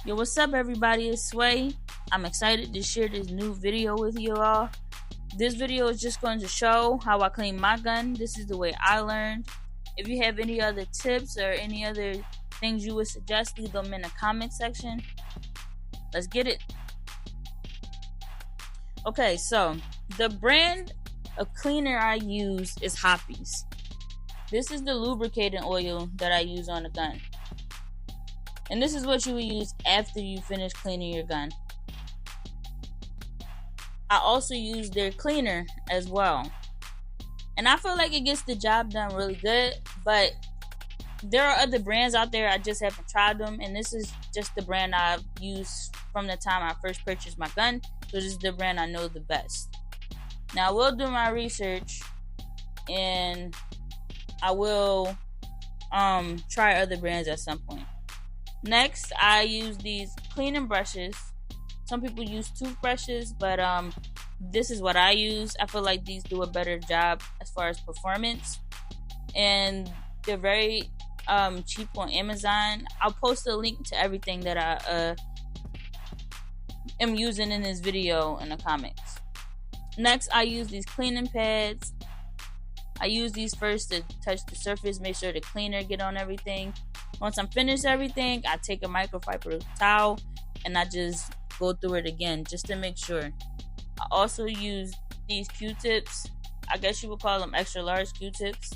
Yo, what's up, everybody? It's Sway. I'm excited to share this new video with you all. This video is just going to show how I clean my gun. This is the way I learned. If you have any other tips or any other things you would suggest, leave them in the comment section. Let's get it. Okay, so the brand of cleaner I use is Hoppe's. This is the lubricating oil that I use on the gun. And this is what you would use after you finish cleaning your gun. I also use their cleaner as well. And I feel like it gets the job done really good. But there are other brands out there. I just haven't tried them. And this is just the brand I've used from the time I first purchased my gun. So this is the brand I know the best. Now I will do my research. And I will try other brands at some point. Next, I use these cleaning brushes. Some people use toothbrushes, but this is what I use. I feel like these do a better job as far as performance, and they're very cheap on Amazon. I'll post a link to everything that I am using in this video in the comments. Next, I use these cleaning pads. I use these first to touch the surface, make sure the cleaner get on everything. Once I'm finished everything, I take a microfiber towel and I just go through it again just to make sure. I also use these Q-tips. I guess you would call them extra large Q-tips.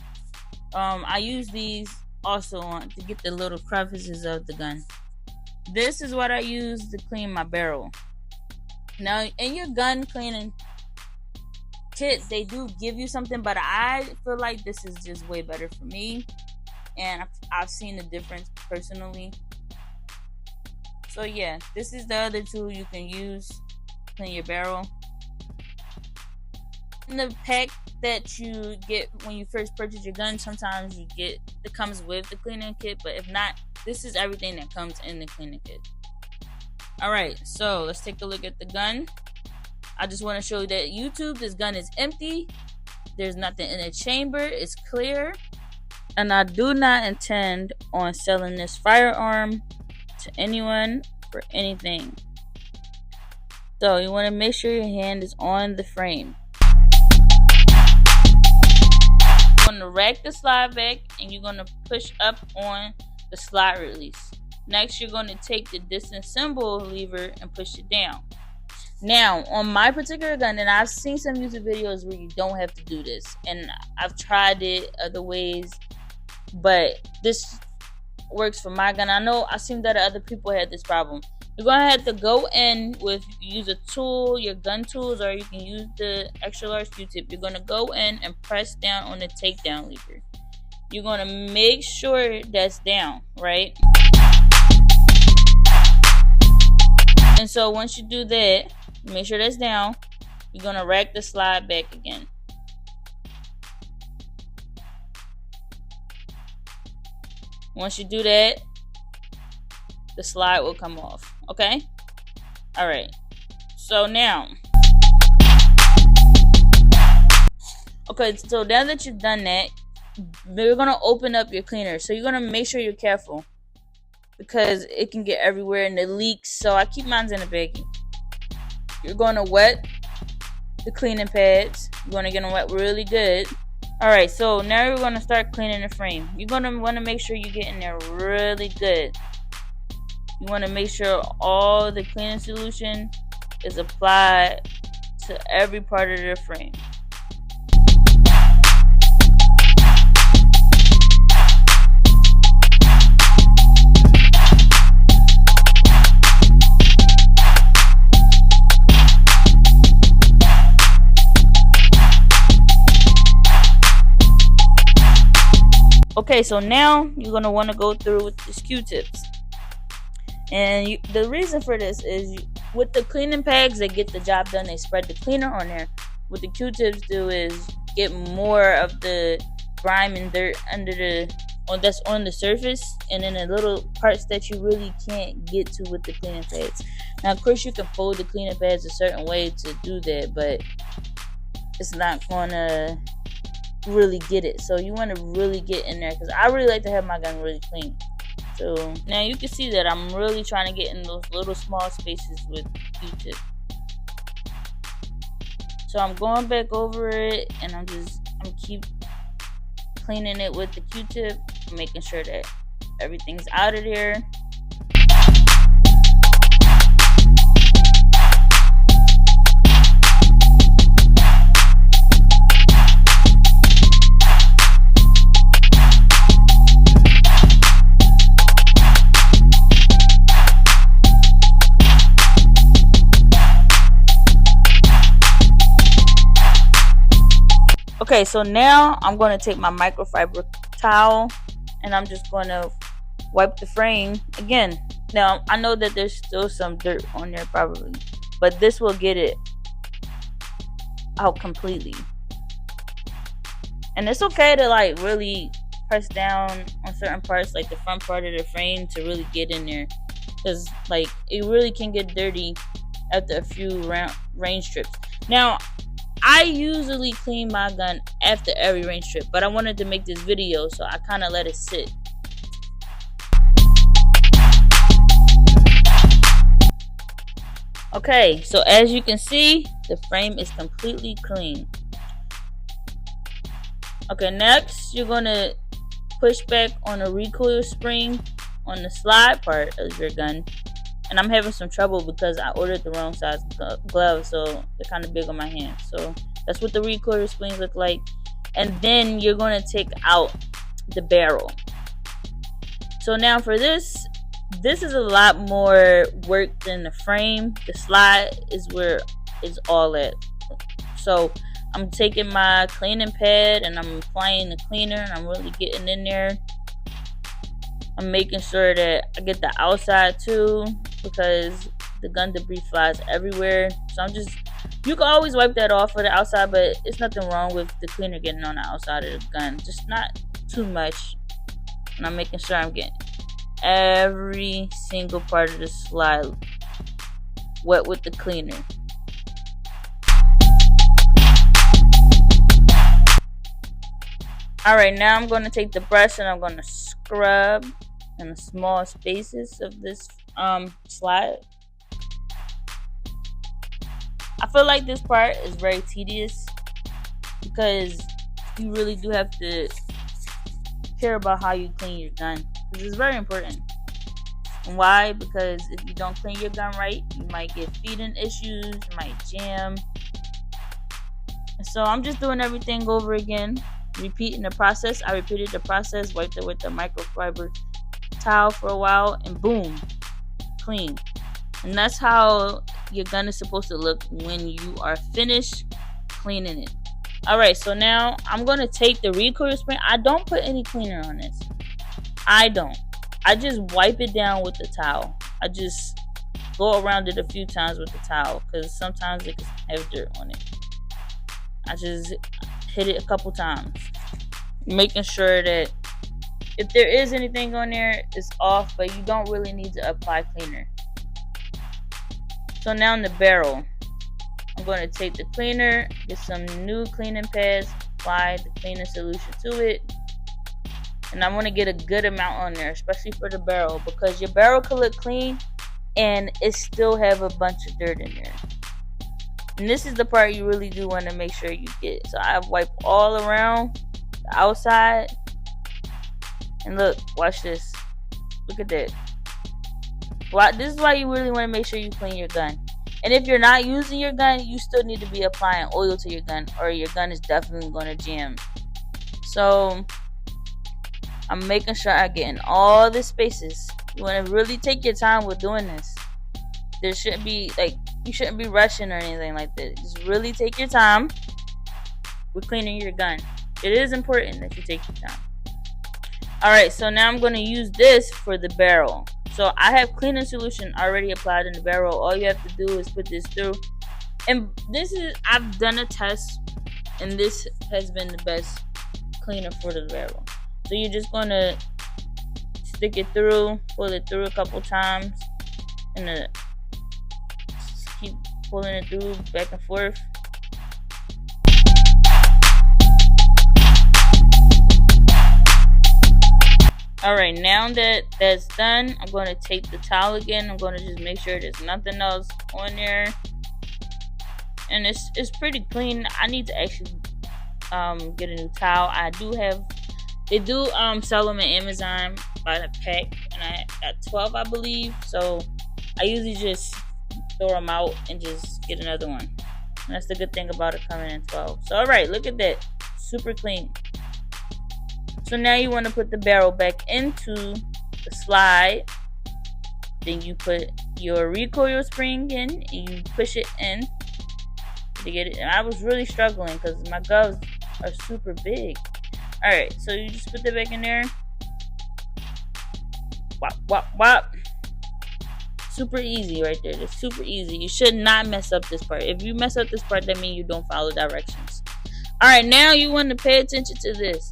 I use these also to get the little crevices of the gun. This is what I use to clean my barrel. Now, in your gun cleaning kit, they do give you something, but I feel like this is just way better for me. And I've seen the difference personally. So yeah, this is the other tool you can use to clean your barrel. In the pack that you get when you first purchase your gun, sometimes you get it comes with the cleaning kit, but if not, this is everything that comes in the cleaning kit. Alright, so let's take a look at the gun. I just want to show you that YouTube, this gun is empty. There's nothing in the chamber. It's clear. And I do not intend on selling this firearm to anyone for anything. So you want to make sure your hand is on the frame. You're going to rack the slide back and you're going to push up on the slide release. Next, you're going to take the disassemble lever and push it down. Now, on my particular gun, and I've seen some YouTube videos where you don't have to do this, and I've tried it other ways, but this works for my gun. I know I've seen that other people had this problem. You're going to have to go in with, use a tool, your gun tools, or you can use the extra large Q-tip. You're going to go in and press down on the takedown lever. You're going to make sure that's down, right? And so once you do that, make sure that's down. You're going to rack the slide back again. Once you do that, the slide will come off. Okay? Alright. So now. Okay, so now that you've done that, you're going to open up your cleaner. So you're going to make sure you're careful, because it can get everywhere and it leaks. So I keep mine in a baggie. You're going to wet the cleaning pads. You're going to get them wet really good. Alright, so now we're going to start cleaning the frame. You're going to want to make sure you get in there really good. You want to make sure all the cleaning solution is applied to every part of the frame. Okay, so now you're going to want to go through with these Q-tips. And the reason for this is with the cleaning pads, they get the job done. They spread the cleaner on there. What the Q-tips do is get more of the grime and dirt that's on the surface, and then the little parts that you really can't get to with the cleaning pads. Now, of course, you can fold the cleaning pads a certain way to do that, but it's not going to really get it. So you want to really get in there, because I really like to have my gun really clean. So now you can see that I'm really trying to get in those little small spaces with Q-tip. So I'm going back over it, and I'm keep cleaning it with the Q-tip, making sure that everything's out of there. Okay, so now I'm going to take my microfiber towel, and I'm just going to wipe the frame again. Now, I know that there's still some dirt on there probably, but this will get it out completely. And it's okay to like really press down on certain parts, like the front part of the frame, to really get in there, because like it really can get dirty after a few range trips. Now, I usually clean my gun after every range trip, but I wanted to make this video, so I kind of let it sit. Okay, so as you can see, the frame is completely clean. Okay, next you're going to push back on the recoil spring on the slide part of your gun. And I'm having some trouble because I ordered the wrong size gloves, so they're kind of big on my hand. So that's what the recoil springs look like. And then you're going to take out the barrel. So now for this is a lot more work than the frame. The slide is where it's all at. So I'm taking my cleaning pad and I'm applying the cleaner, and I'm really getting in there. I'm making sure that I get the outside too, because the gun debris flies everywhere. So you can always wipe that off for the outside, but it's nothing wrong with the cleaner getting on the outside of the gun, just not too much. And I'm making sure I'm getting every single part of the slide wet with the cleaner. Alright, now I'm going to take the brush and I'm going to scrub in the small spaces of this slide. I feel like this part is very tedious because you really do have to care about how you clean your gun, because it's very important. And why? Because if you don't clean your gun right, you might get feeding issues, you might jam. And so I'm just doing everything over again, repeating the process. I repeated the process, wiped it with the microfiber towel for a while, and boom, clean. And that's how your gun is supposed to look when you are finished cleaning it. Alright, so now I'm going to take the recoil spring. I don't put any cleaner on this. I don't. I just wipe it down with the towel. I just go around it a few times with the towel, because sometimes it can have dirt on it. I just hit it a couple times, making sure that if there is anything on there, it's off, but you don't really need to apply cleaner. So now in the barrel, I'm going to take the cleaner, get some new cleaning pads, apply the cleaning solution to it, and I'm going to get a good amount on there, especially for the barrel, because your barrel could look clean and it still have a bunch of dirt in there. And this is the part you really do want to make sure you get. So I wipe all around the outside, and look, watch this. Look at that. This is why you really want to make sure you clean your gun. And if you're not using your gun, you still need to be applying oil to your gun, or your gun is definitely going to jam. So I'm making sure I get in all the spaces. You want to really take your time with doing this. There shouldn't be you shouldn't be rushing or anything like that. Just really take your time with cleaning your gun. It is important that you take your time. Alright, so now I'm going to use this for the barrel. So I have cleaning solution already applied in the barrel. All you have to do is put this through. And I've done a test, and this has been the best cleaner for the barrel. So you're just going to stick it through, pull it through a couple times, and just keep pulling it through back and forth. Alright, now that that's done, I'm going to take the towel again. I'm going to just make sure there's nothing else on there. And it's pretty clean. I need to actually get a new towel. They do sell them at Amazon by the pack, and I got 12, I believe. So I usually just throw them out and just get another one. And that's the good thing about it coming in 12. So alright, look at that. Super clean. So now you want to put the barrel back into the slide. Then you put your recoil spring in and you push it in to get it. And I was really struggling because my gloves are super big. Alright, so you just put that back in there. Wop, wop, wop. Super easy right there. Just super easy. You should not mess up this part. If you mess up this part, that means you don't follow directions. Alright, now you want to pay attention to this.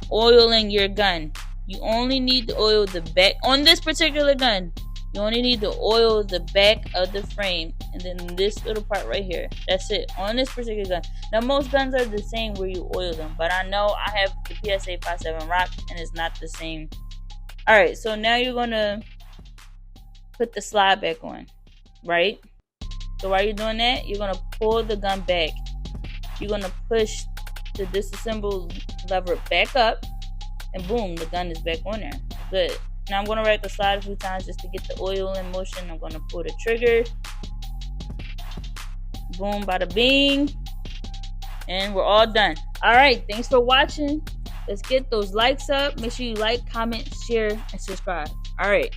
Oiling your gun. You only need to oil the back. On this particular gun, you only need to oil the back of the frame. And then this little part right here. That's it. On this particular gun. Now, most guns are the same where you oil them. But I know I have the PSA 57 Rock, and it's not the same. Alright, so now you're going to put the slide back on. Right? So while you're doing that, you're going to pull the gun back. You're going to push the disassemble lever back up, and boom, the gun is back on there. Good. Now I'm going to rack the slide a few times just to get the oil in motion. I'm going to pull the trigger. Boom, bada bing. And we're all done. Alright, thanks for watching. Let's get those likes up. Make sure you like, comment, share, and subscribe. Alright.